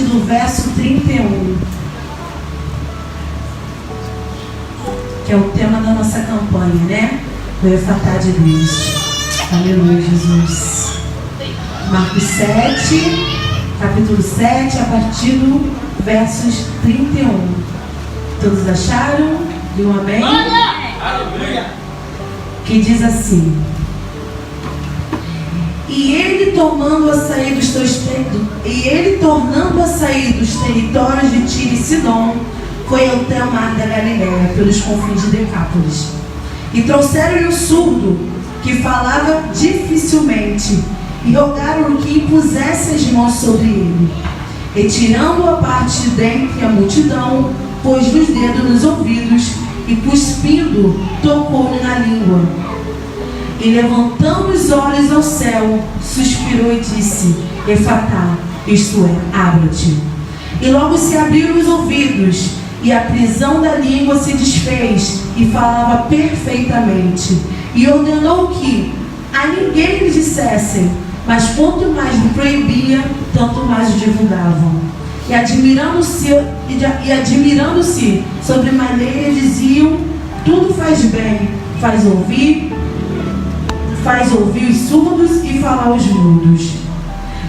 do verso 31, que é o tema da nossa campanha, né? O Efatá de Deus. Aleluia, Jesus. Marcos 7, capítulo 7, a partir do versos 31. Todos acharam? E um amém? Aleluia! Que diz assim: E ele tornando a sair dos territórios de Tiro e Sidom, foi até o mar da Galileia, pelos confins de Decápolis. E trouxeram-lhe o surdo, que falava dificilmente, e rogaram-lhe que impusesse as mãos sobre ele. E tirando-o a parte dentre a multidão, pôs-lhe os dedos nos ouvidos, e cuspindo, tocou-lhe na língua. E levantando os olhos ao céu, suspirou e disse: Efatá, isto é, abra-te. E logo se abriram os ouvidos, e a prisão da língua se desfez, e falava perfeitamente. E ordenou que a ninguém lhe dissessem, mas quanto mais lhe proibia, tanto mais o divulgavam. E admirando-se sobremaneira, diziam: tudo faz bem, faz ouvir os surdos e falar aos mudos.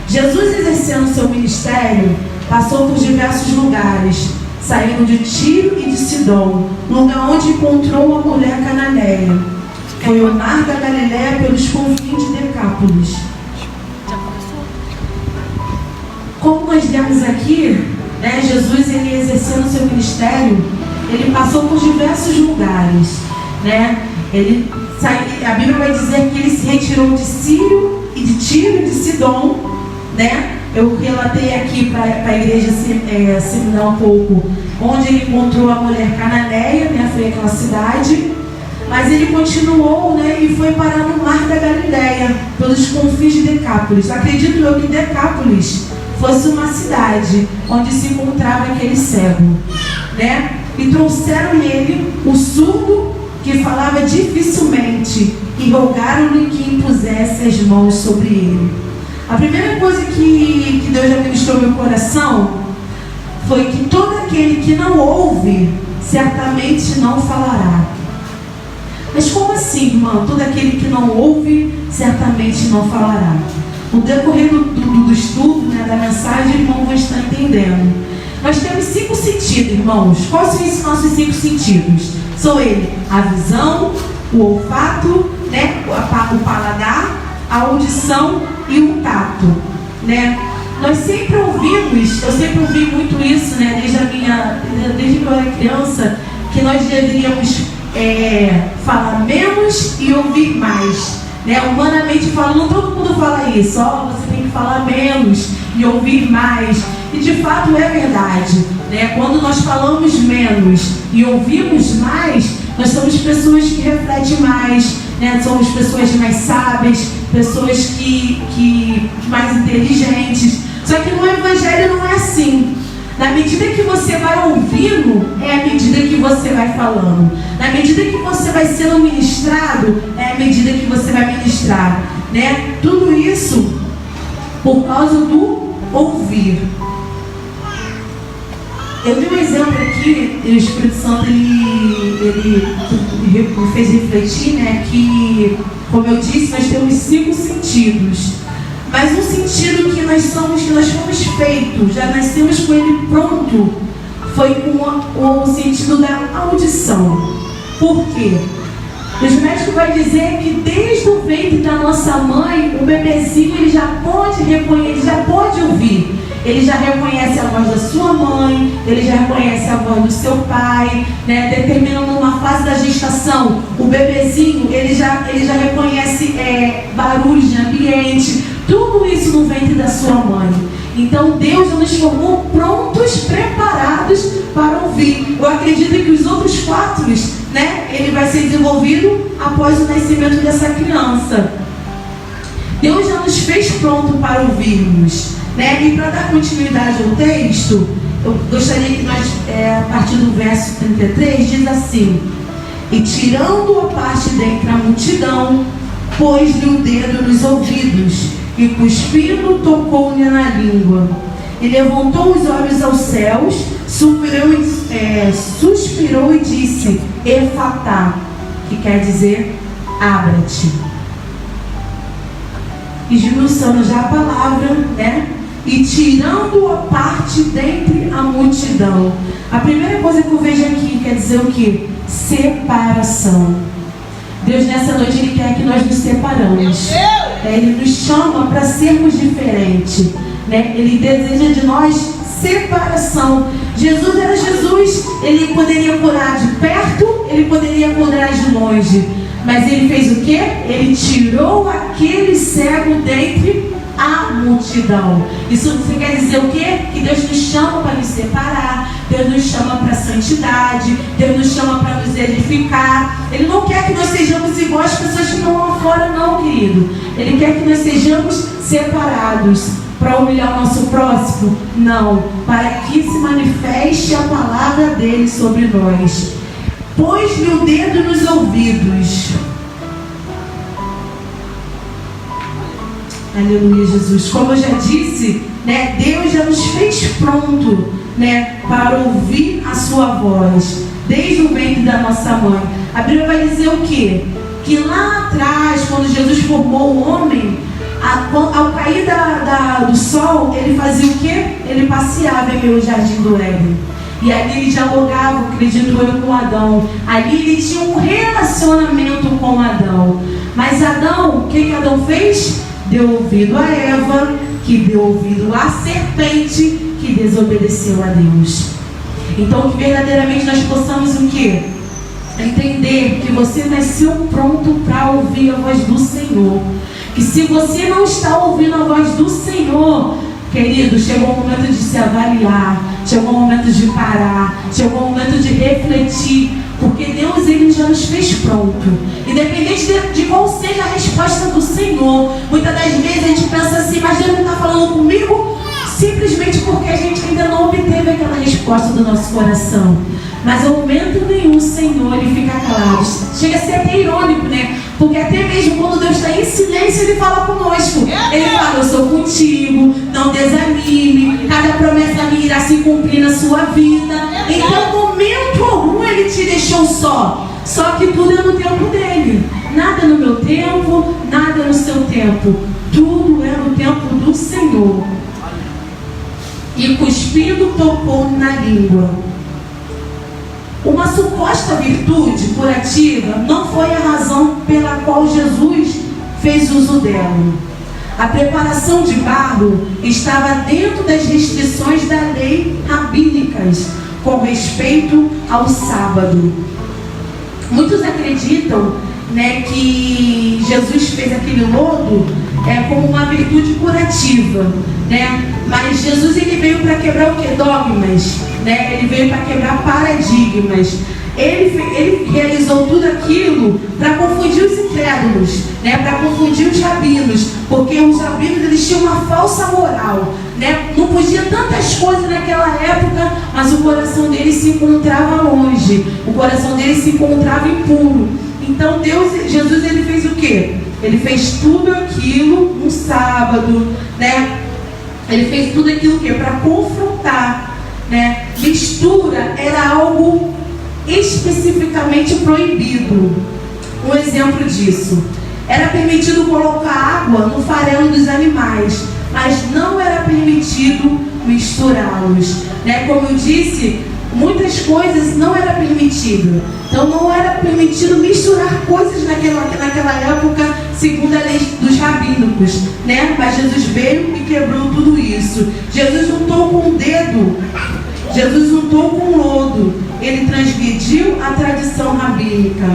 Jesus, exercendo seu ministério, passou por diversos lugares, saindo de Tiro e de Sidom, lugar onde encontrou uma mulher cananeia. Foi o mar da Galileia, pelos confins de Decápolis. Como nós lemos aqui, né, Jesus, ele exercendo seu ministério, ele passou por diversos lugares, né? A Bíblia vai dizer que ele se retirou de Tiro e de Sidom, né? Eu relatei aqui para a igreja assimilar um pouco onde ele encontrou a mulher cananeia, né? Foi aquela cidade. Mas ele continuou, né? E foi parar no mar da Galileia, pelos confins de Decápolis. Acredito eu que Decápolis fosse uma cidade onde se encontrava aquele cego, né? E trouxeram ele o surdo, que falava dificilmente, e rogaram-lhe que impusesse as mãos sobre ele. A primeira coisa que Deus já ministrou no meu coração foi que todo aquele que não ouve, certamente não falará. Mas como assim, irmão? Todo aquele que não ouve, certamente não falará. No decorrer do estudo, né, da mensagem, o irmão vai estar entendendo. Nós temos 5 sentidos, irmãos. Quais são esses nossos 5 sentidos? São eles: a visão, o olfato, né, o paladar, a audição e o tato, né? Nós sempre ouvimos, eu sempre ouvi muito isso, né, desde que eu era criança, que nós deveríamos falar menos e ouvir mais, né? Humanamente falando, todo mundo fala isso, você tem que falar menos e ouvir mais. E de fato é verdade, né? Quando nós falamos menos e ouvimos mais, nós somos pessoas que refletem mais, né? Somos pessoas mais sábias, pessoas que mais inteligentes. Só que no Evangelho não é assim. Na medida que você vai ouvindo, é a medida que você vai falando. Na medida que você vai sendo ministrado, é a medida que você vai ministrar, né? Tudo isso por causa do ouvir. Eu dei um exemplo aqui, e o Espírito Santo ele me fez refletir, né, que, como eu disse, nós temos 5 sentidos. Mas um sentido que nós fomos feitos, já nascemos com ele pronto, foi com o sentido da audição. Por quê? Os médicos vão dizer que desde o ventre da nossa mãe, o bebezinho ele já pode reconhecer, ele já pode ouvir. Ele já reconhece a voz da sua mãe, ele já reconhece a voz do seu pai, né? Determinando uma fase da gestação, o bebezinho ele já reconhece barulhos de ambiente, tudo isso no ventre da sua mãe. Então Deus nos formou prontos, preparados para ouvir. Eu acredito que os outros 4, né, ele vai ser desenvolvido após o nascimento dessa criança. Deus já nos fez pronto para ouvirmos, né? E para dar continuidade ao texto, eu gostaria que nós, a partir do verso 33, diz assim: e tirando a parte dentre a multidão, pôs-lhe o dedo nos ouvidos, e cuspindo tocou-lhe na língua. e levantou os olhos aos céus, suspirou e disse: Efatá, que quer dizer abra-te. Esmiuçando já a palavra, né? E tirando-o à parte dentre a multidão. A primeira coisa que eu vejo aqui quer dizer o quê? Separação. Deus nessa noite Ele quer que nós nos separamos. Ele nos chama para sermos diferentes, né? Ele deseja de nós separação. Jesus era Jesus. Ele poderia curar de perto, Ele poderia curar de longe. Mas Ele fez o quê? Ele tirou aquele cego dentre a multidão. Isso quer dizer o quê? Que Deus nos chama para nos separar, Deus nos chama para a santidade, Deus nos chama para nos edificar. Ele não quer que nós sejamos igual às pessoas que estão lá fora, não, querido. Ele quer que nós sejamos separados. Para humilhar o nosso próximo? Não. Para que se manifeste a palavra dele sobre nós. Pôs-lhe o dedo nos ouvidos. Aleluia, Jesus. Como eu já disse, né, Deus já nos fez pronto, né, para ouvir a sua voz, desde o ventre da nossa mãe. A Bíblia vai dizer o quê? Que lá atrás, quando Jesus formou o homem, ao cair do sol, ele fazia o quê? Ele passeava em meio jardim do Éden. E ali ele dialogava, acredito eu, com Adão. Ali ele tinha um relacionamento com Adão. Mas Adão, o que Adão fez? Deu ouvido a Eva, que deu ouvido à serpente, que desobedeceu a Deus. Então que verdadeiramente nós possamos o quê? Entender que você nasceu pronto para ouvir a voz do Senhor. Que se você não está ouvindo a voz do Senhor, querido, chegou o momento de se avaliar, chegou o momento de parar, chegou o momento de refletir, porque Deus Ele já nos fez pronto. Independente de qual seja a resposta do Senhor, muitas das vezes a gente pensa assim, mas Deus não está falando comigo, simplesmente porque a gente ainda não obteve aquela resposta do nosso coração. Mas ao momento nenhum o Senhor Ele fica claro. Chega a ser até irônico, né? Porque até mesmo quando Deus está em silêncio, Ele fala conosco. Ele fala: eu sou contigo, não desanime, cada promessa minha irá se cumprir na sua vida. Então, momento algum Ele te deixou só. Só que tudo é no tempo dele. Nada no meu tempo, nada no seu tempo. Tudo é no tempo do Senhor. E cuspindo tocou na língua. Uma suposta virtude curativa não foi a razão pela qual Jesus fez uso dela. A preparação de barro estava dentro das restrições da lei rabínicas com respeito ao sábado. Muitos acreditam, né, que Jesus fez aquele lodo como uma virtude curativa, né? Mas Jesus ele veio para quebrar o que? Dogmas, né? Ele veio para quebrar paradigmas. Ele realizou tudo aquilo para confundir os incrédulos, né? Para confundir os rabinos, porque os rabinos eles tinham uma falsa moral, né? Não podia tantas coisas naquela época, mas o coração deles se encontrava longe, o coração deles se encontrava impuro. Então Jesus ele fez o quê? Ele fez tudo aquilo no sábado, né? Ele fez tudo aquilo que para confrontar, né? Mistura era algo especificamente proibido. Um exemplo disso: era permitido colocar água no farelo dos animais, mas não era permitido misturá-los, né? Como eu disse, muitas coisas não era permitido. Então não era permitido misturar coisas naquela época, segundo a lei dos rabínicos, né? Mas Jesus veio e quebrou tudo isso. Jesus untou com o dedo, Jesus untou com lodo. Ele transgrediu a tradição rabínica.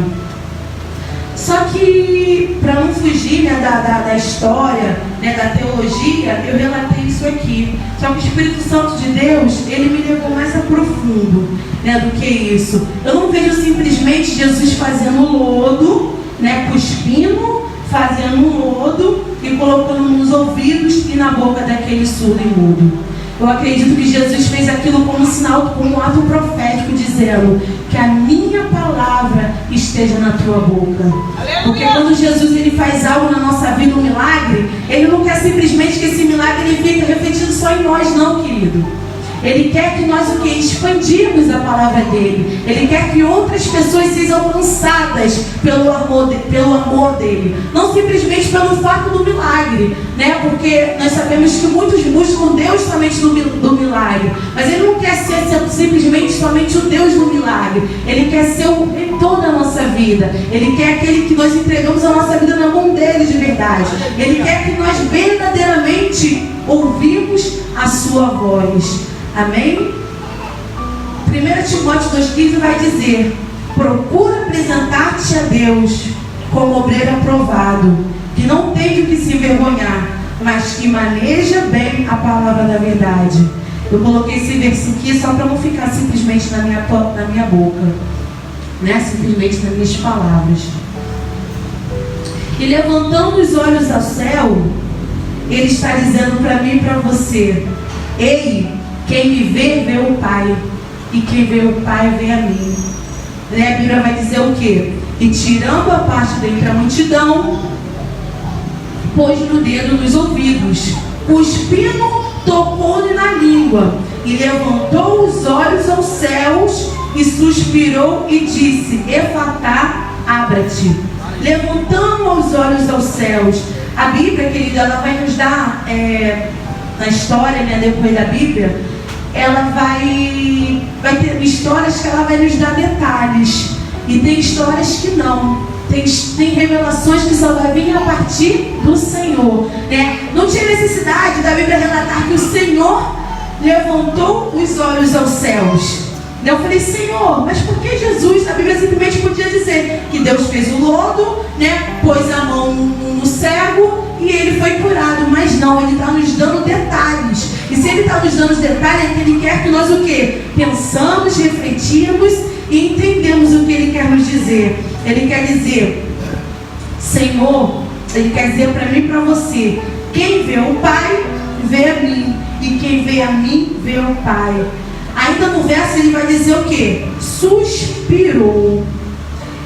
Só que, para não fugir, né, da história, né, da teologia, eu relatei isso aqui. Só que o Espírito Santo de Deus, ele me levou mais a profundo, né, do que isso. Eu não vejo simplesmente Jesus fazendo lodo, né, cuspindo, fazendo lodo e colocando nos ouvidos e na boca daquele surdo e mudo. Eu acredito que Jesus fez aquilo como sinal, como um ato profético, dizendo que a minha palavra esteja na tua boca. Aleluia. Porque quando Jesus ele faz algo na nossa vida, um milagre, ele não quer simplesmente que esse milagre ele fique refletido só em nós, não, querido. querido? Ele quer que nós o que? Expandimos a palavra dele. Ele quer que outras pessoas sejam alcançadas pelo amor dele. Não simplesmente pelo fato do milagre, né? Porque nós sabemos que muitos buscam Deus somente do milagre. Mas ele não quer ser simplesmente somente o Deus do milagre. Ele quer ser o mentor da nossa vida. Ele quer aquele que nós entregamos a nossa vida na mão dele de verdade. Ele quer que nós verdadeiramente ouvimos a sua voz. Amém? 1 Timóteo 2,15 vai dizer: procura apresentar-te a Deus como obreiro aprovado, que não tem do que se envergonhar, mas que maneja bem a palavra da verdade. Eu coloquei esse versículo aqui só para não ficar simplesmente na minha boca, né? Simplesmente nas minhas palavras. E levantando os olhos ao céu, ele está dizendo para mim e para você: ei, quem me vê, vê o Pai, e quem vê o Pai, vê a mim. A Bíblia vai dizer o quê? E tirando a parte dentre a multidão, pôs no dedo nos ouvidos, cuspindo, tocou-lhe na língua, e levantou os olhos aos céus, e suspirou e disse: Efatá, abra-te. Levantando os olhos aos céus. A Bíblia, querida, ela vai nos dar, na história, né, depois da Bíblia, ela vai ter histórias que ela vai nos dar detalhes, e tem histórias que não. Tem revelações que só vai vir a partir do Senhor, né? Não tinha necessidade da Bíblia relatar que o Senhor levantou os olhos aos céus. Eu falei: Senhor, mas por que Jesus? A Bíblia simplesmente podia dizer que Deus fez o lodo, né? Pôs a mão no cego e ele foi curado. Mas não, ele está nos dando detalhes. E se ele está nos dando os detalhes, é que ele quer que nós o quê? Pensamos, refletimos e entendemos o que ele quer nos dizer. Ele quer dizer: Senhor, ele quer dizer para mim e para você: quem vê o Pai, vê a mim. E quem vê a mim, vê o Pai. Ainda no verso ele vai dizer o quê? Suspirou.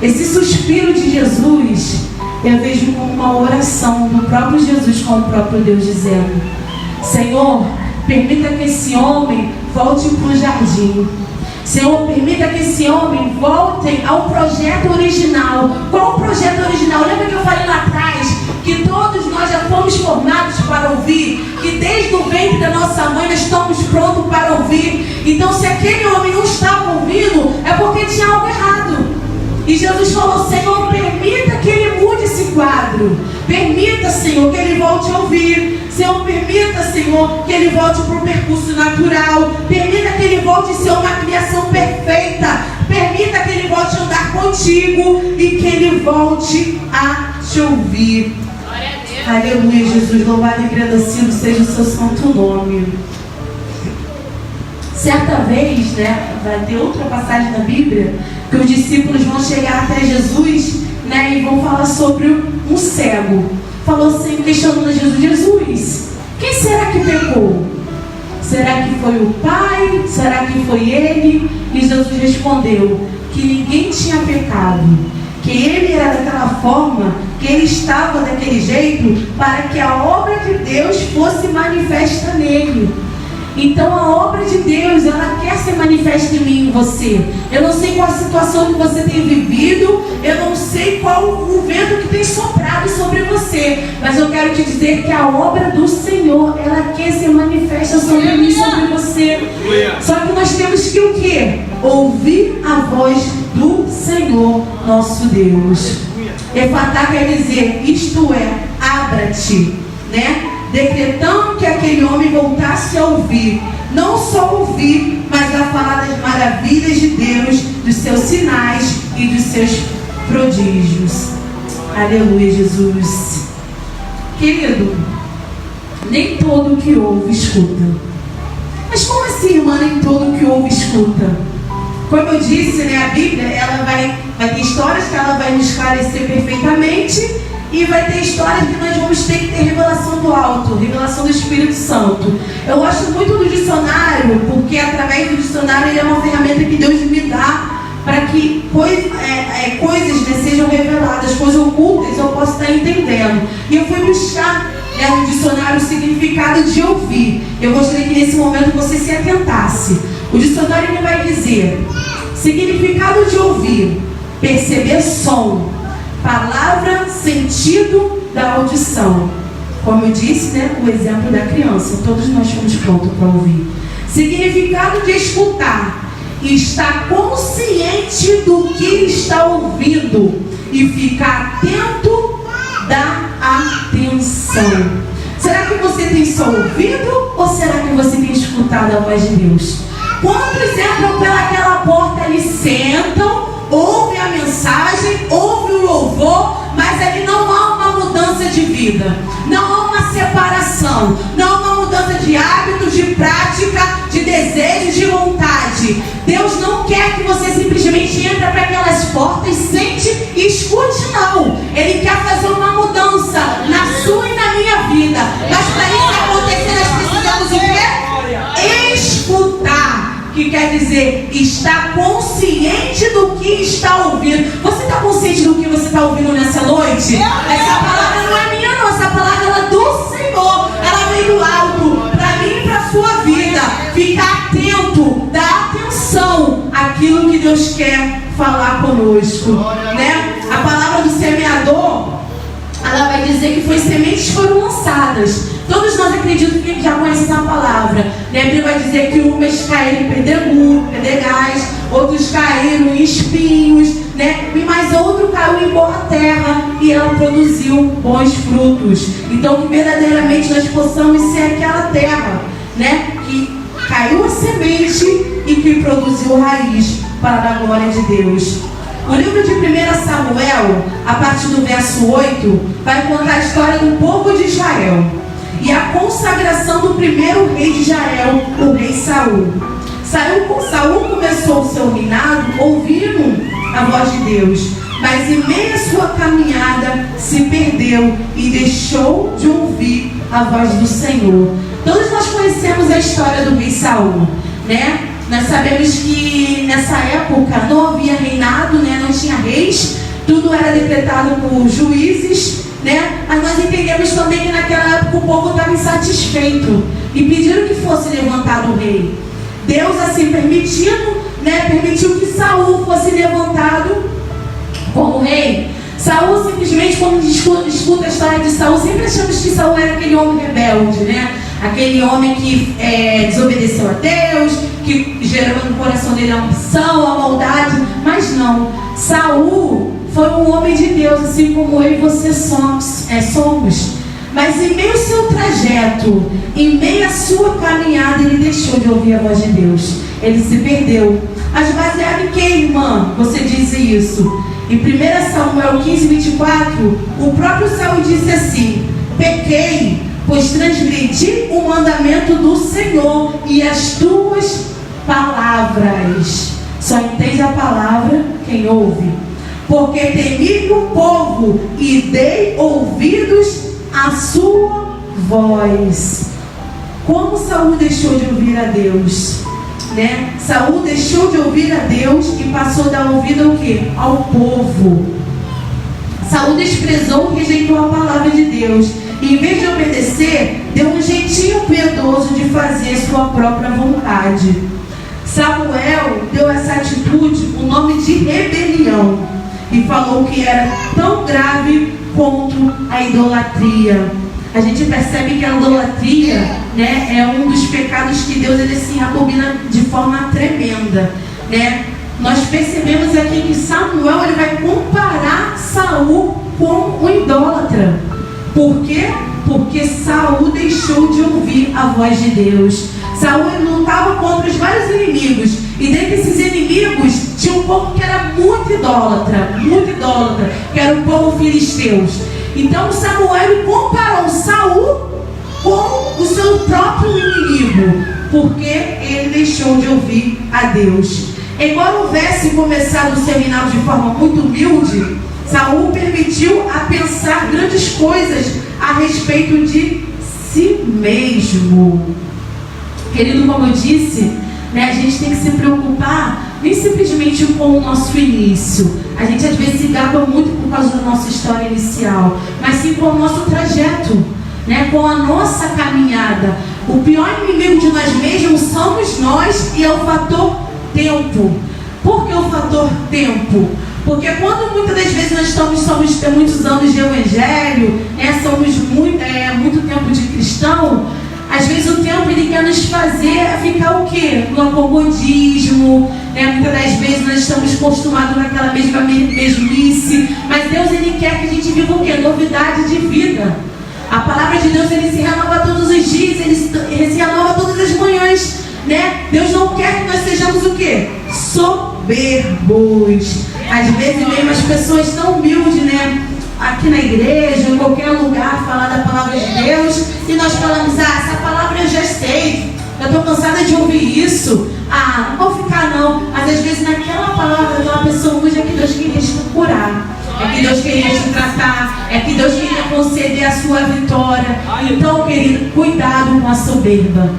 Esse suspiro de Jesus, eu vejo como uma oração do próprio Jesus com o próprio Deus, dizendo: Senhor, permita que esse homem volte para o jardim. Senhor, permita que esse homem volte ao projeto original. Qual o projeto original? Lembra que eu falei lá atrás que todos nós já fomos formados para ouvir, que desde o ventre da nossa mãe nós estamos prontos para ouvir. Então, se aquele homem não estava ouvindo, é porque tinha algo errado. E Jesus falou: Senhor, permita que ele mude esse quadro. Permita, Senhor, que ele volte a ouvir. Senhor, permita, Senhor, que ele volte para o percurso natural. Permita que ele volte a ser uma criação perfeita. Permita que ele volte a andar contigo e que ele volte a te ouvir. Aleluia, Jesus. Louvado e agradecido seja o seu santo nome. Certa vez, né, vai ter outra passagem na Bíblia que os discípulos vão chegar até Jesus, né, e vão falar sobre um cego. Falou assim, questionando Jesus: Jesus, quem será que pecou? Será que foi o pai? Será que foi ele? E Jesus respondeu que ninguém tinha pecado, que ele era daquela forma, que ele estava daquele jeito para que a obra de Deus fosse manifesta nele. Então a obra de Deus, ela quer ser manifesta em mim e em você. Eu não sei qual a situação que você tem vivido, eu não sei qual o vento que tem soprado sobre você, mas eu quero te dizer que a obra do Senhor, ela quer ser manifesta sobre mim e sobre você. Só que nós temos que o quê? Ouvir a voz do Senhor nosso Deus. Efatá quer dizer, isto é, abra-te, né? Decretando que aquele homem voltasse a ouvir, não só ouvir, mas a falar das maravilhas de Deus, dos seus sinais e dos seus prodígios. Aleluia, Jesus. Querido, nem todo que ouve escuta. Mas como assim, irmã, nem todo que ouve escuta? Como eu disse, né, a Bíblia, ela vai ter histórias que ela vai nos esclarecer perfeitamente, e vai ter histórias que nós vamos ter que ter revelação do alto, revelação do Espírito Santo. Eu gosto muito do dicionário, porque através do dicionário ele é uma ferramenta que Deus me dá para que coisas, né, sejam reveladas, coisas ocultas eu possa estar entendendo. E eu fui buscar no dicionário o significado de ouvir. Eu gostaria que nesse momento você se atentasse. O dicionário ele vai dizer: significado de ouvir, perceber som, palavra, sentido da audição. Como eu disse, o exemplo da criança, todos nós fomos prontos para ouvir. Significado de escutar, estar consciente do que está ouvindo e ficar atento da atenção. Será que você tem só ouvido ou será que você tem escutado a voz de Deus? Quantos entram pelaquela porta ali, sentam, ouvem a mensagem, ouvem o louvor, mas ali não há uma mudança de vida, não há uma separação, não há uma mudança de hábitos, de prática, de desejos, de vontade. Deus não quer que você simplesmente entre para aquelas portas, sente e escute, não. Ele quer fazer uma mudança na sua e na minha vida. Mas para isso acontecer, nós precisamos o quê? Escutar. Que quer dizer, estar consciente do que está ouvindo. Você está consciente do que você está ouvindo nessa noite? Essa palavra não é minha, não. Essa palavra ela é do Senhor. Ela vem do alto para mim e para a sua vida. Ficar atento, dar atenção àquilo que Deus quer falar conosco, A palavra do semeador, ela vai dizer que sementes foram lançadas. Todos nós acreditamos que já conhecem essa palavra. A Bíblia vai dizer que umas caíram em pedregais, outros caíram em espinhos, mas outro caiu em boa terra e ela produziu bons frutos. Então, que verdadeiramente nós possamos ser aquela terra, que caiu a semente e que produziu raiz para a glória de Deus. O livro de 1 Samuel, a partir do verso 8, vai contar a história do povo de Israel e a consagração do primeiro rei de Israel, o rei Saul. Saul começou o seu reinado ouvindo a voz de Deus, mas em meio à sua caminhada se perdeu e deixou de ouvir a voz do Senhor. Todos nós conhecemos a história do rei Saul, Nós sabemos que nessa época não havia reinado, não tinha reis, tudo era decretado por juízes, mas nós entendemos também que naquela época o povo estava insatisfeito e pediram que fosse levantado o rei. Deus, assim permitindo, permitiu que Saul fosse levantado como rei. Saul simplesmente, quando escuta a história de Saul, sempre achamos que Saul era aquele homem rebelde, aquele homem que desobedeceu a Deus, que gerou no coração dele a ambição, a maldade. Mas não, Saul foi um homem de Deus, assim como eu e você somos. Mas em meio ao seu trajeto, em meio à sua caminhada, ele deixou de ouvir a voz de Deus. Ele se perdeu. Mas baseado em que, irmã, você diz isso? Em 1 Samuel 15, 24, o próprio Saul disse assim: pequei, pois transgredi o mandamento do Senhor e as tuas palavras. Só entende a palavra quem ouve. Porque temi o povo e dei ouvidos à sua voz. Como Saul deixou de ouvir a Deus? Saul deixou de ouvir a Deus e passou a dar ouvido ao quê? Ao povo. Saul desprezou e rejeitou a palavra de Deus. E em vez de obedecer, deu um jeitinho piedoso de fazer sua própria vontade. Samuel deu essa atitude o nome de rebelião e falou que era tão grave quanto a idolatria. A gente percebe que a idolatria, é um dos pecados que Deus ele assim abomina de forma tremenda, Nós percebemos aqui que Samuel ele vai comparar Saul com um idólatra. Por quê? Porque Saul deixou de ouvir a voz de Deus. Saul lutava contra os vários inimigos. E dentre esses inimigos tinha um povo que era muito idólatra, que era o povo filisteus. Então Samuel comparou Saul com o seu próprio inimigo, porque ele deixou de ouvir a Deus. Embora houvesse começado o seu reinado de forma muito humilde, Saul permitiu a pensar grandes coisas a respeito de si mesmo. Querido, como eu disse, a gente tem que se preocupar nem simplesmente com o nosso início. A gente às vezes se gaba muito por causa da nossa história inicial, mas sim com o nosso trajeto. né, com a nossa caminhada. O pior inimigo de nós mesmos somos nós, e é o fator tempo. Por que o fator tempo? Porque quando muitas das vezes nós somos muitos anos de evangelho, né, somos muito tempo de cristão, às vezes o tempo ele quer nos fazer ficar o quê? No acomodismo, né? Muitas das vezes nós estamos acostumados naquela mesma mesmice, mas Deus ele quer que a gente viva o quê? Novidade de vida. A palavra de Deus ele se renova todos os dias, ele se renova todas as manhãs, né? Deus não quer que nós sejamos o quê? Soberbos. Às vezes mesmo as pessoas tão humildes, né? Aqui na igreja, em qualquer lugar, falar da palavra de Deus, e nós falamos, essa palavra eu já sei, eu estou cansada de ouvir isso, não vou ficar não. Mas às vezes naquela palavra, aquela pessoa humilde é que Deus queria te curar, é que Deus queria te tratar, é que Deus queria conceder a sua vitória. Então, querido, cuidado com a soberba.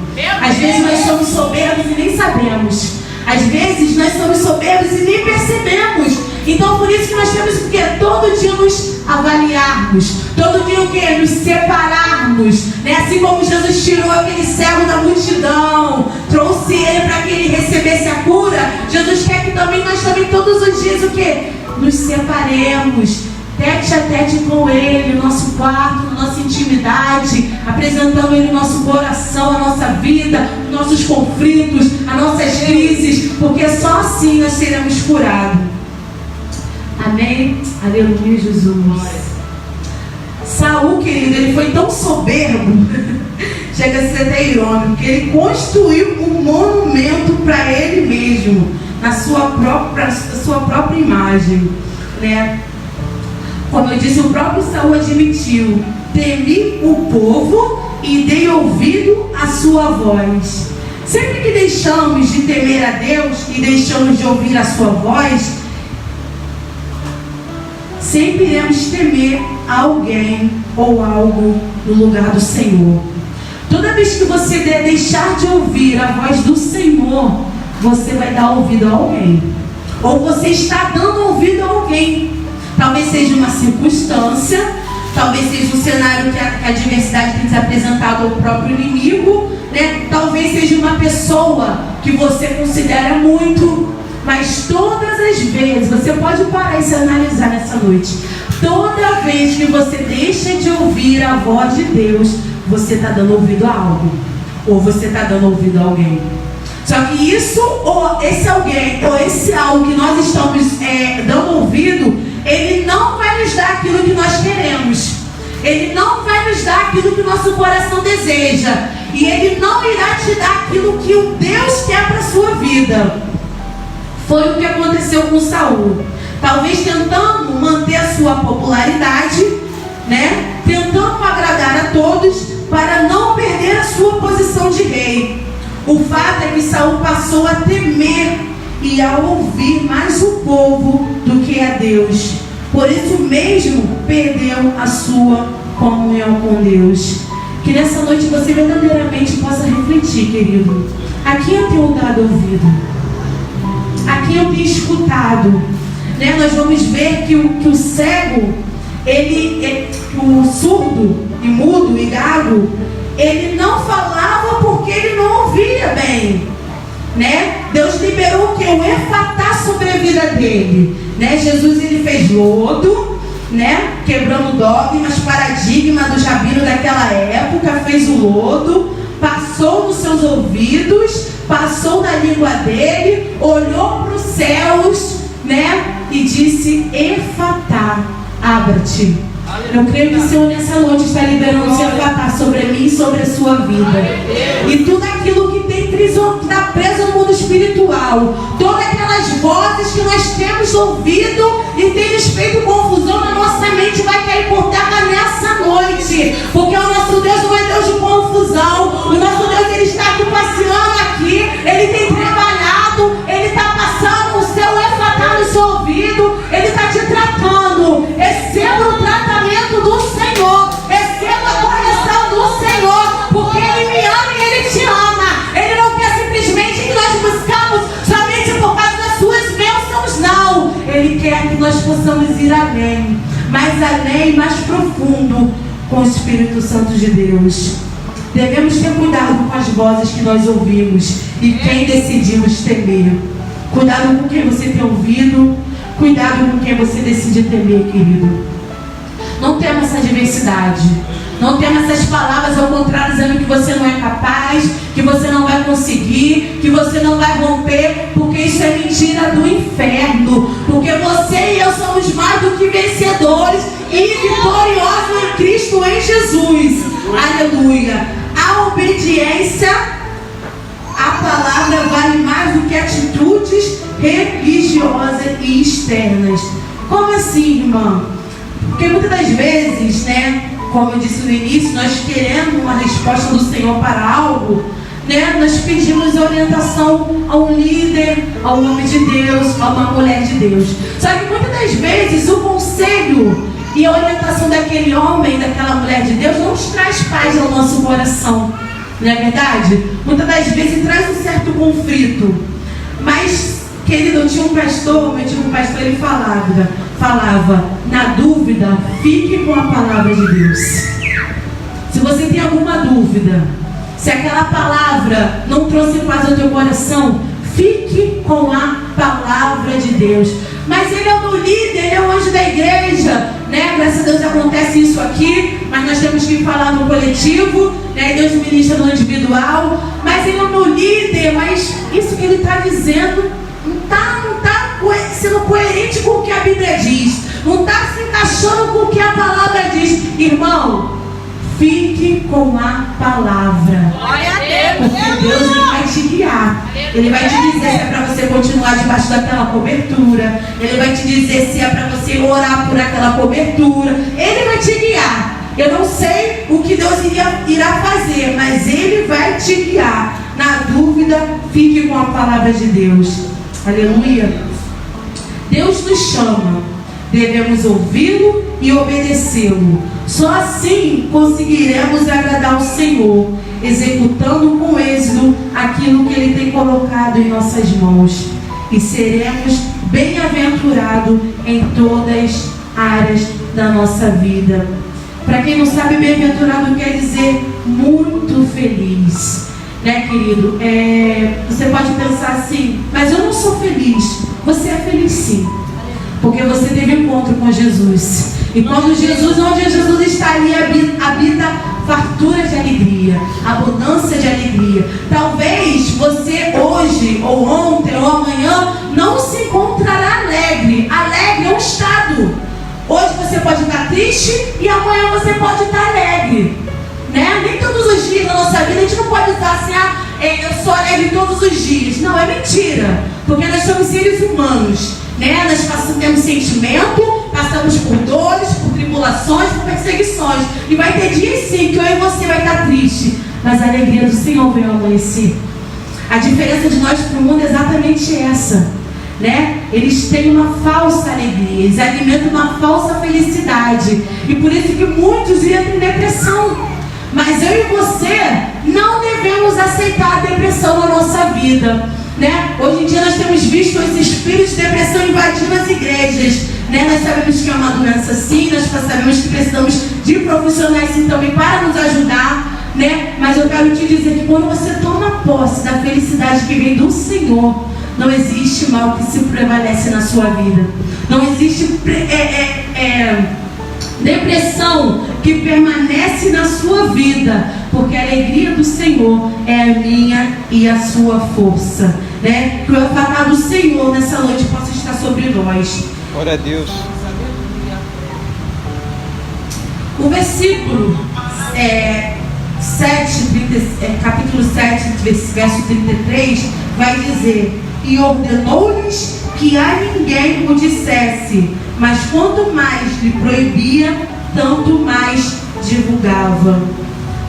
Às vezes nós somos soberbos e nem sabemos. Às vezes nós somos soberbos e nem percebemos. Então por isso que nós temos que todo dia nos avaliarmos, todo dia o que? Nos separarmos, né? Assim como Jesus tirou aquele cego da multidão, trouxe ele para que ele recebesse a cura, Jesus quer que nós também todos os dias o que? Nos separemos, tete a tete com ele, no nosso quarto, na nossa intimidade, apresentando ele o nosso coração, a nossa vida, os nossos conflitos, as nossas crises, porque só assim nós seremos curados. Amém? Aleluia, Jesus. Saul, querido, ele foi tão soberbo, chega a ser até irônico, que ele construiu um monumento para ele mesmo, na sua própria imagem, né? Como eu disse, o próprio Saul admitiu: temi o povo e dei ouvido à sua voz. Sempre que deixamos de temer a Deus e deixamos de ouvir a sua voz, sempre iremos temer alguém ou algo no lugar do Senhor. Toda vez que você deixar de ouvir a voz do Senhor, você vai dar ouvido a alguém, ou você está dando ouvido a alguém. Talvez seja uma circunstância, talvez seja um cenário que a adversidade tem se apresentado ao próprio inimigo, né? Talvez seja uma pessoa que você considera muito. Mas todas as vezes, você pode parar e se analisar nessa noite, toda vez que você deixa de ouvir a voz de Deus, você está dando ouvido a algo, ou você está dando ouvido a alguém. Só que isso, ou esse alguém, ou esse algo que nós estamos dando ouvido, ele não vai nos dar aquilo que nós queremos, ele não vai nos dar aquilo que o nosso coração deseja, e ele não irá te dar aquilo que o Deus quer para a sua vida. Foi o que aconteceu com Saul. Talvez tentando manter a sua popularidade, né? Tentando agradar a todos para não perder a sua posição de rei. O fato é que Saul passou a temer e a ouvir mais o povo do que a Deus. Por isso mesmo perdeu a sua comunhão com Deus. Que nessa noite você verdadeiramente possa refletir, querido. A quem eu tenho dado ouvido? A quem eu tenho escutado, né? Nós vamos ver que o cego, o surdo e mudo e gago, ele não falava porque ele não ouvia bem, né? Deus liberou o que? O efatá sobre a vida dele, né? Jesus ele fez lodo, né? Quebrando dogmas, paradigma do rabino daquela época, fez o lodo, passou nos seus ouvidos, passou na língua dele, olhou para os céus, né? E disse: efatá, abra-te. Eu creio que o Senhor nessa noite está liberando o seu efatá sobre mim e sobre a sua vida. E tudo aquilo que está preso no mundo espiritual, todas aquelas vozes que nós temos ouvido e tem nos feito confusão na nossa mente, vai cair por terra nessa noite. Porque o nosso Deus não é Deus de confusão. O nosso Deus ele está aqui passeando aqui, ele tem trabalhado, ele está passando o seu efatá no seu ouvido, ele está te tratando. Receba o tratamento do Senhor, receba a correção do Senhor, porque ele me ama e ele te ama. Ele não quer simplesmente que nós buscamos somente por causa das suas bênçãos, não. Ele quer que nós possamos ir além, mais profundo, com o Espírito Santo de Deus. Devemos ter cuidado com as vozes que nós ouvimos e quem decidimos temer. Cuidado com quem você tem ouvido, cuidado com quem você decide temer, querido. Não tema essa adversidade. Não tema essas palavras ao contrário, dizendo que você não é capaz, que você não vai conseguir, que você não vai romper, porque isso é mentira do inferno. Porque você e eu somos mais do que vencedores e vitoriosos em Cristo, em Jesus. Aleluia. A obediência à palavra vale mais do que atitudes religiosas e externas. Como assim, irmã? Porque muitas das vezes, como eu disse no início, nós queremos uma resposta do Senhor para algo, nós pedimos orientação a um líder, a um homem de Deus, a uma mulher de Deus. Só que muitas das vezes o conselho e a orientação daquele homem, daquela mulher de Deus, não nos traz paz ao nosso coração. Não é verdade? Muitas das vezes traz um certo conflito. Mas, querido, eu tinha um pastor, ele falava, na dúvida, fique com a palavra de Deus. Se você tem alguma dúvida, se aquela palavra não trouxe paz ao teu coração, fique com a palavra de Deus. Mas ele é o meu líder, ele é o anjo da igreja, Graças a Deus acontece isso aqui, mas nós temos que falar no coletivo, Deus ministra no individual. Mas ele é o meu líder, mas isso que ele está dizendo não está sendo coerente com o que a Bíblia diz, não está se encaixando com o que a palavra diz. Irmão, fique com a palavra. Glória a Deus. Porque Deus ele vai te guiar. Ele vai te dizer se é para você continuar debaixo daquela cobertura. Ele vai te dizer se é para você orar por aquela cobertura. Ele vai te guiar. Eu não sei o que Deus irá fazer, mas Ele vai te guiar. Na dúvida, fique com a palavra de Deus. Aleluia. Deus nos chama. Devemos ouvi-lo e obedecê-lo. Só assim conseguiremos agradar ao Senhor, executando com êxito aquilo que Ele tem colocado em nossas mãos. E seremos bem-aventurados em todas as áreas da nossa vida. Para quem não sabe, bem-aventurado quer dizer muito feliz. Querido? Você pode pensar assim, mas eu não sou feliz. Você é feliz sim. Porque você teve encontro com Jesus. E quando onde Jesus está ali, habita fartura de alegria, abundância de alegria. Talvez você hoje, ou ontem, ou amanhã, não se encontrará alegre. Alegre é um estado. Hoje você pode estar triste e amanhã você pode estar alegre. Nem todos os dias da nossa vida a gente não pode estar assim, eu sou alegre todos os dias. Não, é mentira. Porque nós somos seres humanos. Nós temos sentimento, passamos por dores, por tribulações, por perseguições. E vai ter dias sim que eu e você vai estar triste, mas a alegria do Senhor veio amanhecer. A diferença de nós para o mundo é exatamente essa. Eles têm uma falsa alegria, eles alimentam uma falsa felicidade. E por isso que muitos entram em depressão. Mas eu e você não devemos aceitar a depressão na nossa vida. Hoje em dia nós temos visto esse espírito de depressão invadindo as igrejas. Nós sabemos que é uma doença sim, nós sabemos que precisamos de profissionais sim também para nos ajudar. Mas eu quero te dizer que quando você toma posse da felicidade que vem do Senhor, não existe mal que se prevalece na sua vida. Não existe depressão que permanece na sua vida, porque a alegria do Senhor é a minha e a sua força. Que o falar do Senhor nessa noite possa estar sobre nós. Glória a Deus. O versículo capítulo 7, verso 33 vai dizer: e ordenou-lhes que a ninguém o dissesse, mas quanto mais lhe proibia, tanto mais divulgava.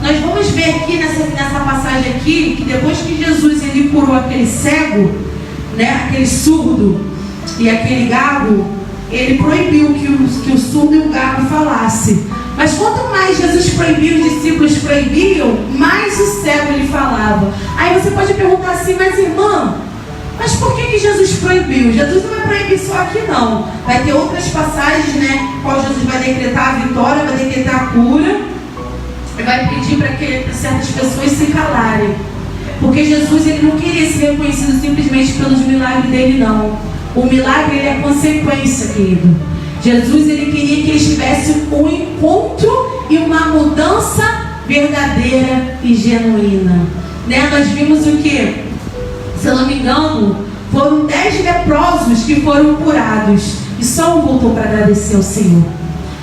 Nós vamos ver aqui nessa passagem aqui, que depois que Jesus ele curou aquele cego, aquele surdo e aquele gago, ele proibiu que o surdo e o gago falasse. Mas quanto mais Jesus proibiu, os discípulos proibiam, mais o cego ele falava. Aí você pode perguntar assim, mas irmã, mas por que Jesus proibiu? Jesus não vai proibir só aqui não. Vai ter outras passagens, qual Jesus vai decretar a vitória, vai decretar a cura. vai pedir para que certas pessoas se calarem. Porque Jesus, ele não queria ser reconhecido simplesmente pelos milagres dele, não. O milagre, ele é consequência, querido. Jesus, ele queria que eles tivessem um encontro e uma mudança verdadeira e genuína. Né? Nós vimos o que? Se eu não me engano, foram 10 leprosos que foram curados. E só um voltou para agradecer ao Senhor.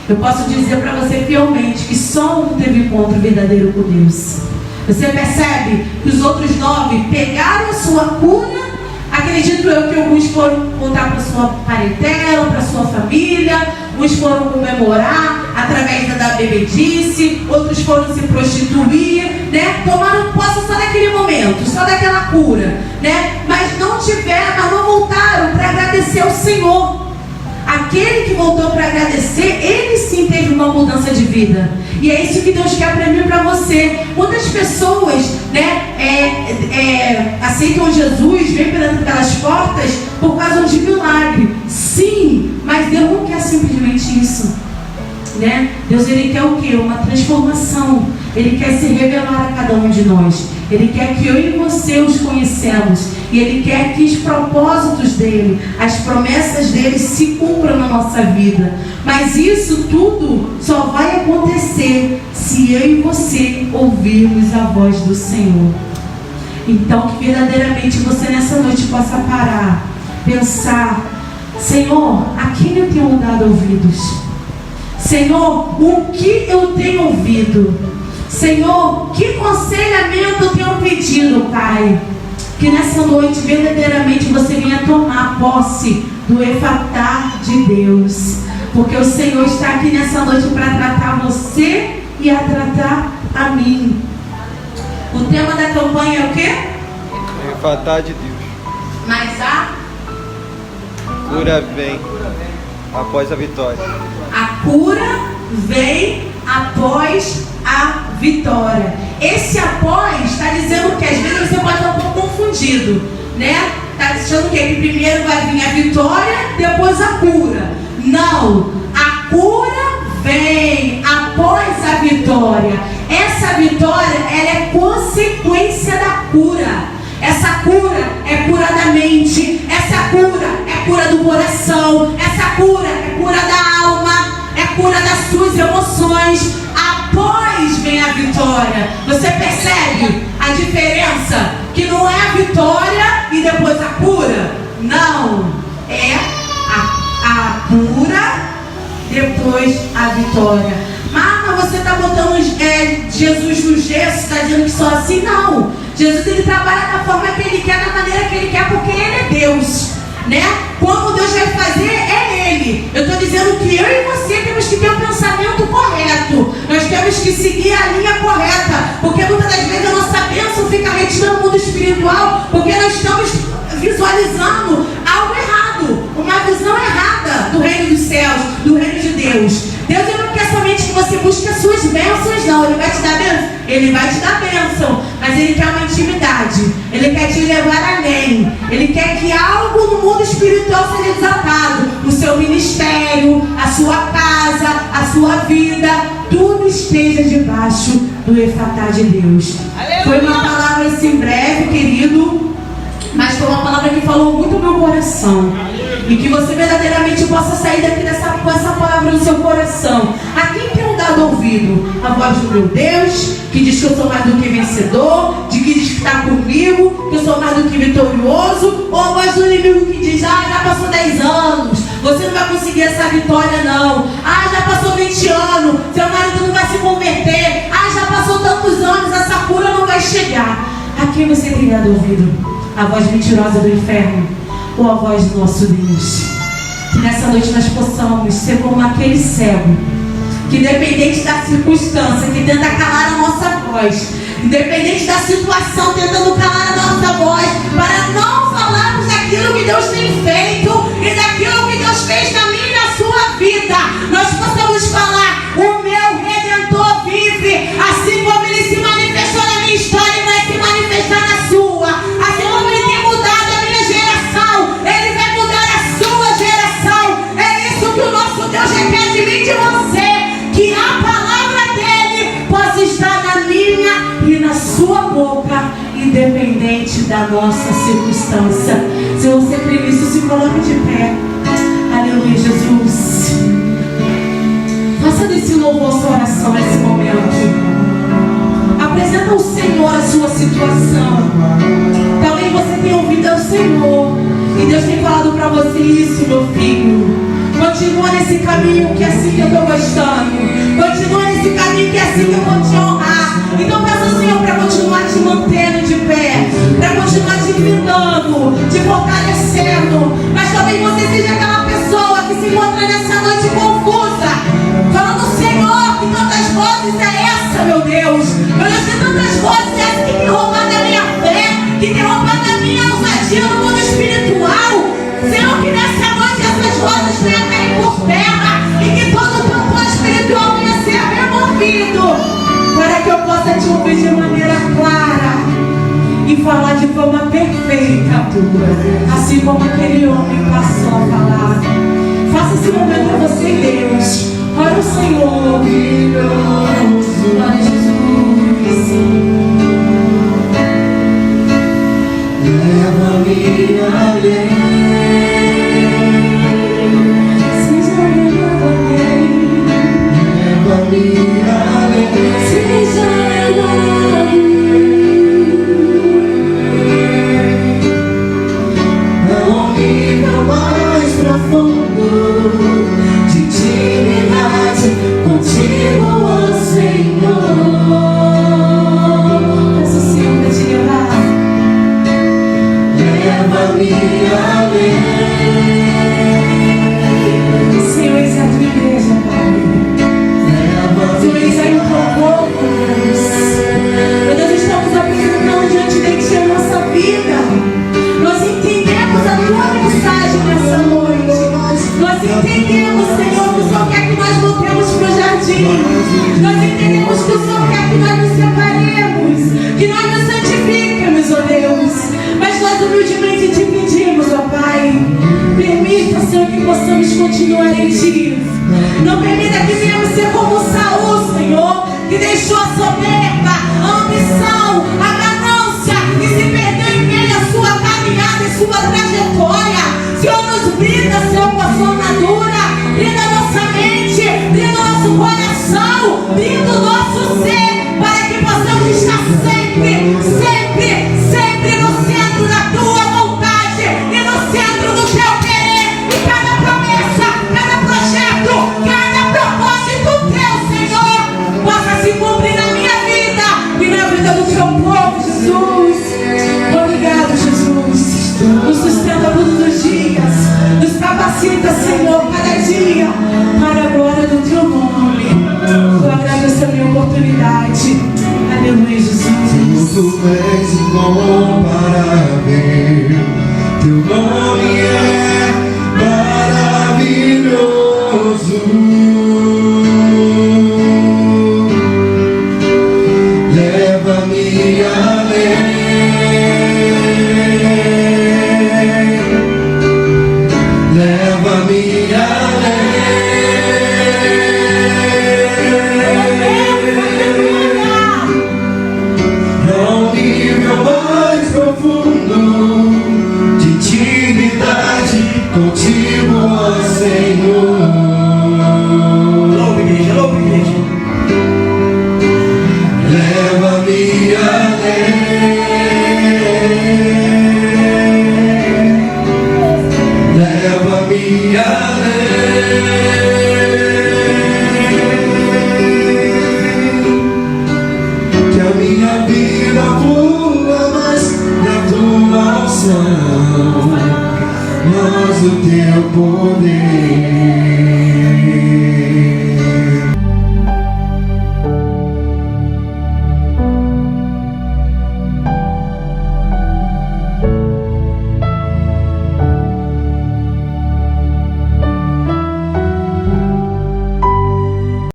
Eu posso dizer para você fielmente que só um teve encontro verdadeiro com Deus. Você percebe que os outros 9 pegaram a sua cura. Acredito eu que alguns foram contar para sua parentela, para sua família. Uns foram comemorar através da bebedice. Outros foram se prostituir, né? Tomaram posse só daquele momento, só daquela cura, né? Mas não voltaram para agradecer ao Senhor. Aquele que voltou para agradecer, ele sim teve uma mudança de vida. E é isso que Deus quer para mim e para você. Quantas pessoas, né, aceitam Jesus, vêm pelas portas por causa de milagre? Sim, mas Deus não quer simplesmente isso, né? Deus, ele quer o quê? Uma transformação. Ele quer se revelar a cada um de nós. Ele quer que eu e você os conhecemos. E Ele quer que os propósitos dEle, as promessas dEle se cumpram na nossa vida. Mas isso tudo só vai acontecer se eu e você ouvirmos a voz do Senhor. Então, que verdadeiramente você nessa noite possa parar, pensar: Senhor, a quem eu tenho dado ouvidos? Senhor, o que eu tenho ouvido? Senhor, que conselhamento eu tenho pedido, Pai? Que nessa noite verdadeiramente você venha tomar posse do efatar de Deus. Porque o Senhor está aqui nessa noite para tratar você e a tratar a mim. O tema da campanha é o quê? Efatar de Deus. Mas a cura vem após a vitória. A cura vem após a vitória. Esse após está dizendo que às vezes você pode estar um pouco confundido, né? Está dizendo que primeiro vai vir a vitória, depois a cura. Não, a cura vem após a vitória. Essa vitória, ela é consequência da cura. Essa cura é cura da mente, essa cura é cura do coração, essa cura é cura da alma, é cura das suas emoções. Após vem a vitória. Você percebe a diferença? Que não é a vitória e depois a cura. Não, é a cura, depois a vitória. Mas você está botando Jesus no gesso, está dizendo que só assim? Não. Jesus, ele trabalha da forma que ele quer, da maneira que ele quer, porque ele é Deus, né? Como Deus vai fazer, é Ele. Eu estou dizendo que eu e você temos que ter o pensamento correto. Nós temos que seguir a linha correta, porque muitas das vezes a nossa bênção fica retida no mundo espiritual, porque nós estamos visualizando algo errado, uma visão errada do reino dos céus, do reino de Deus. Deus não quer somente que você busque as suas bênçãos, não. Ele vai te dar bênção? Ele vai te dar bênção, mas Ele quer uma intimidade. Ele quer te levar além. Ele quer que algo no mundo espiritual seja desatado. O seu ministério, a sua casa, a sua vida, tudo esteja debaixo do efatar de Deus. Aleluia. Foi uma palavra assim breve, querido, mas foi uma palavra que falou muito no meu coração. E que você verdadeiramente possa sair daqui com essa palavra no seu coração. A quem tem dado ouvido? A voz do meu Deus, que diz que eu sou mais do que vencedor, que diz que está comigo, que eu sou mais do que vitorioso, ou a voz do inimigo que diz: já passou 10 anos, você não vai conseguir essa vitória não. Já passou 20 anos, seu marido não vai se converter. Já passou tantos anos, essa cura não vai chegar. A quem você tem dado ouvido? A voz mentirosa do inferno ou a voz do nosso Deus? Que nessa noite nós possamos ser como aquele cego, que independente da circunstância, que tenta calar a nossa voz, independente da situação, tentando calar a nossa voz, para não falarmos daquilo que Deus tem feito e daquilo que Deus fez na minha e na sua vida, nós possamos falar: o meu Redentor vive, assim como Ele se manifestou na minha história, Ele vai se manifestar na sua. Assim como Ele tem mudado a minha geração, Ele vai mudar a sua geração. É isso que o nosso Deus requer de mim e de você, que a palavra dEle possa estar na independente da nossa circunstância. Se você crê nisso, se coloque de pé. Aleluia, Jesus. Faça desse louvor sua oração nesse momento. Apresenta ao Senhor a sua situação. Talvez você tenha ouvido ao Senhor e Deus tem falado para você isso, meu filho. Continua nesse caminho que é assim que eu estou gostando. Continua nesse caminho que é assim que eu vou te honrar. Então peça ao Senhor para continuar te mantendo de pé, para continuar te blindando, te fortalecendo. Mas talvez você seja aquela pessoa que se encontra nessa noite confusa, falando: Senhor, que tantas vozes é essa, meu Deus? Meu Deus, que tantas vozes é essa que tem roubado a minha fé, que tem roubado a minha ousadia no mundo espiritual. Senhor, que nessa noite essas vozes venham cair por terra e que todo o tampão espiritual venha ser removido, para que eu possa te ouvir de maneira clara e falar de forma perfeita, assim como aquele homem passou a falar. Faça esse momento para você e Deus. Ora o Senhor. Glória a Jesus. Leva-me além. Seja levado além. Leva-me além. Seja levado a um nível mais profundo de intimidade contigo, ó Senhor. Peço o Senhor para te levar. Leva-me além. Senhor, essa é a tua igreja, Pai. Senhor, isso aí é um favor, Deus. Meu Deus, estamos apresentando diante de Ti a nossa vida. Nós entendemos a tua mensagem nessa noite. Nós entendemos, Senhor, que o Senhor quer que nós voltemos para o jardim. Nós entendemos que o Senhor quer que nós nos separemos, que nós nos santifiquemos, ó Deus. Mas nós humildemente te pedimos, ó Pai, permita, Senhor, que possamos continuar em Ti. Não permita que venhamos ser como Saul, Senhor, que deixou a soberba, a ambição, a ganância e se perdeu em meio à sua caminhada e sua trajetória. Senhor, nos brinda, Senhor, com a sua armadura, brinda a nossa mente, brinda o nosso coração, brinda o nosso ser, para que possamos estar sempre, sempre, sempre no centro da tua vontade e no centro do teu querer. E cada promessa, cada projeto, cada propósito teu, Senhor, possa se cumprir na minha vida e na vida do teu povo, Jesus. Obrigado, Jesus. Nos sustenta todos os dias, nos capacita, Senhor, cada dia, para a glória do teu nome. Eu agradeço a minha oportunidade. Aleluia, Jesus. Tu és incomparável, teu nome é maravilhoso. Leva-me além. Leva-me além. A um nível mais profundo de intimidade contigo, ó Senhor. Louva, igreja, louva, igreja. Leva-me além. Leva-me além. Que a minha vida flua mais na tua unção, mais o teu poder.